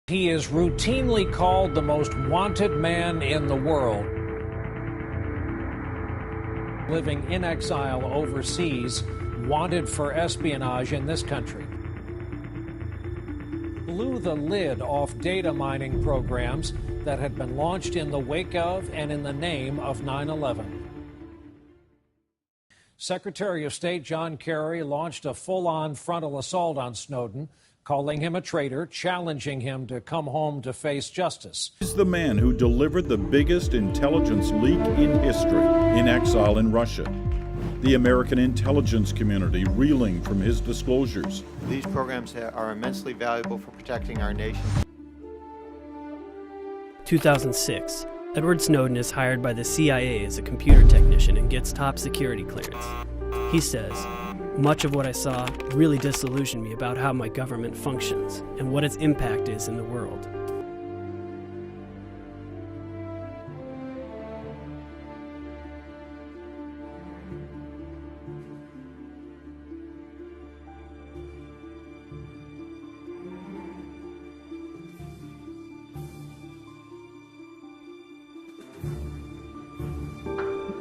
He is routinely called the most wanted man in the world, living in exile overseas, wanted for espionage in this country. Blew the lid off data mining programs that had been launched in the wake of and in the name of 9/11. Secretary of State Sean Callery launched a full-on frontal assault on Snowden, calling him a traitor, challenging him to come home to face justice. He's the man who delivered the biggest intelligence leak in history, in exile in Russia. The American intelligence community reeling from his disclosures. These programs are immensely valuable for protecting our nation. 2006. Edward Snowden is hired by the CIA as a computer technician and gets top security clearance. He says, "Much of what I saw really disillusioned me about how my government functions and what its impact is in the world."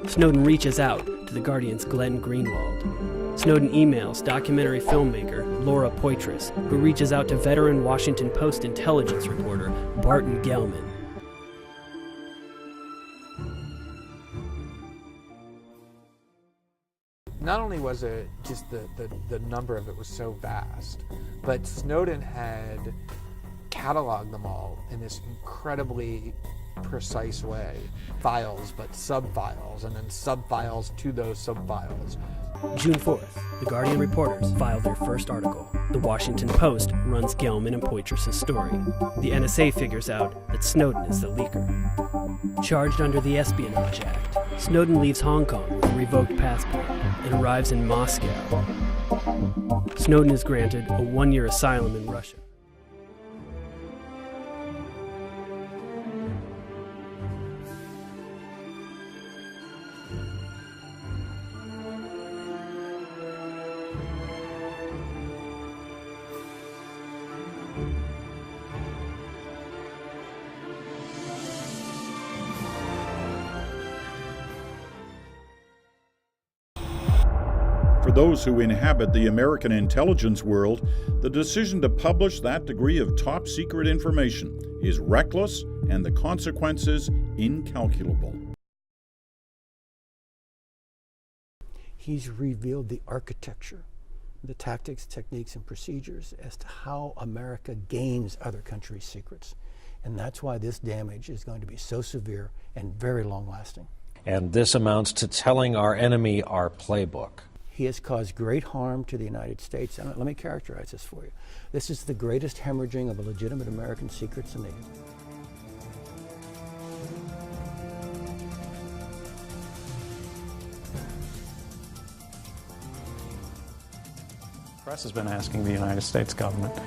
Snowden reaches out to The Guardian's Glenn Greenwald. Snowden emails documentary filmmaker Laura Poitras, who reaches out to veteran Washington Post intelligence reporter Barton Gellman. Not only was it just the number of it was so vast, but Snowden had cataloged them all in this incredibly precise way. Files, but sub-files, and then sub-files to those sub-files. June 4th, The Guardian reporters filed their first article. The Washington Post runs Gellman and Poitras' story. The NSA figures out that Snowden is the leaker. Charged under the Espionage Act, Snowden leaves Hong Kong with a revoked passport and arrives in Moscow. Snowden is granted a one-year asylum in Russia. For those who inhabit the American intelligence world, the decision to publish that degree of top secret information is reckless and the consequences incalculable. He's revealed the architecture, the tactics, techniques, and procedures as to how America gains other countries' secrets. And that's why this damage is going to be so severe and very long-lasting. And this amounts to telling our enemy our playbook. He has caused great harm to the United States. And let me characterize this for you. This is the greatest hemorrhaging of a legitimate American secrets in the Press has been asking the United States government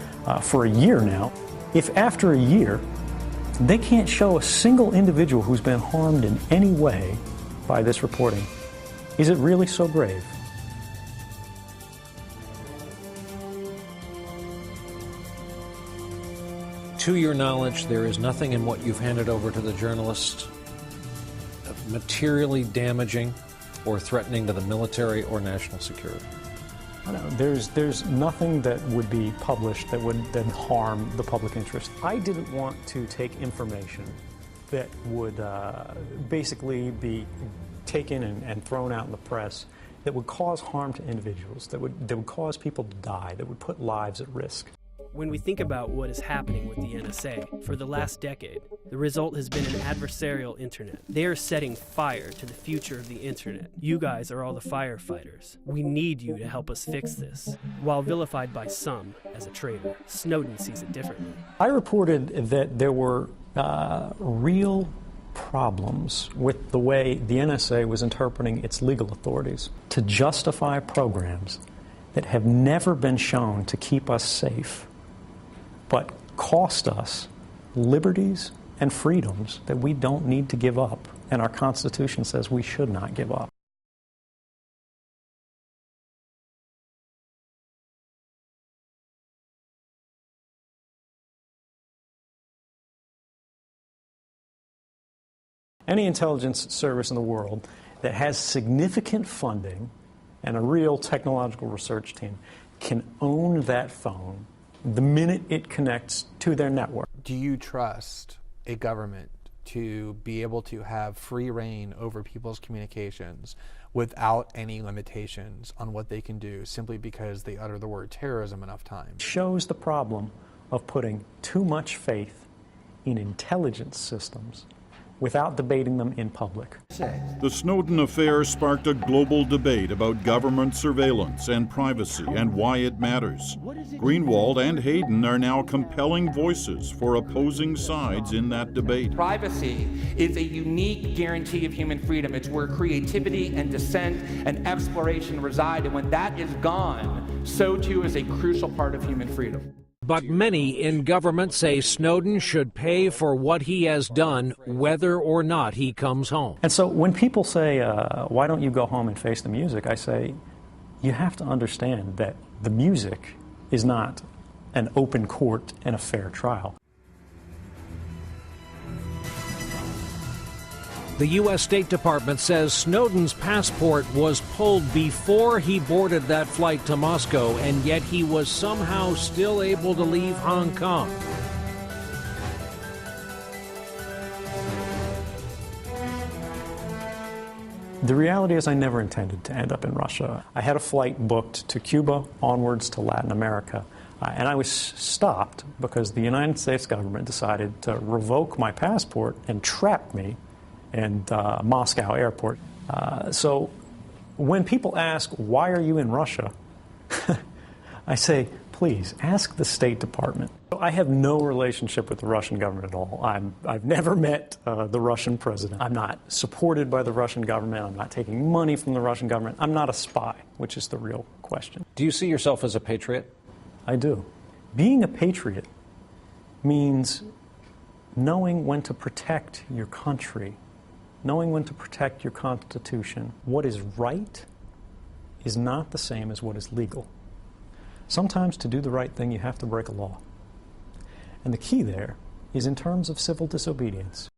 for a year now, if after a year they can't show a single individual who's been harmed in any way by this reporting, is it really so grave? To your knowledge, there is nothing in what you've handed over to the journalist materially damaging or threatening to the military or national security. No, there's nothing that would be published that would then harm the public interest. I didn't want to take information that would basically be taken and thrown out in the press that would cause harm to individuals, that would cause people to die, that would put lives at risk. When we think about what is happening with the NSA, for the last decade, the result has been an adversarial internet. They are setting fire to the future of the internet. You guys are all the firefighters. We need you to help us fix this. While vilified by some as a traitor, Snowden sees it differently. I reported that there were real problems with the way the NSA was interpreting its legal authorities to justify programs that have never been shown to keep us safe, but cost us liberties and freedoms that we don't need to give up, and our Constitution says we should not give up. Any intelligence service in the world that has significant funding and a real technological research team can own that phone the minute it connects to their network. Do you trust a government to be able to have free reign over people's communications without any limitations on what they can do simply because they utter the word terrorism enough times? Shows the problem of putting too much faith in intelligence systems without debating them in public. The Snowden affair sparked a global debate about government surveillance and privacy and why it matters. Greenwald and Hayden are now compelling voices for opposing sides in that debate. Privacy is a unique guarantee of human freedom. It's where creativity and dissent and exploration reside, and when that is gone, so too is a crucial part of human freedom. But many in government say Snowden should pay for what he has done, whether or not he comes home. And so when people say, why don't you go home and face the music, I say, you have to understand that the music is not an open court and a fair trial. The U.S. State Department says Snowden's passport was pulled before he boarded that flight to Moscow, and yet he was somehow still able to leave Hong Kong. The reality is I never intended to end up in Russia. I had a flight booked to Cuba, onwards to Latin America, and I was stopped because the United States government decided to revoke my passport and trap me in Moscow airport. So when people ask, why are you in Russia? I say, please, ask the State Department. I have no relationship with the Russian government at all. I've never met the Russian president. I'm not supported by the Russian government. I'm not taking money from the Russian government. I'm not a spy, which is the real question. Do you see yourself as a patriot? I do. Being a patriot means knowing when to protect your country, knowing when to protect your Constitution. What is right is not the same as what is legal. Sometimes to do the right thing, you have to break a law. And the key there is in terms of civil disobedience.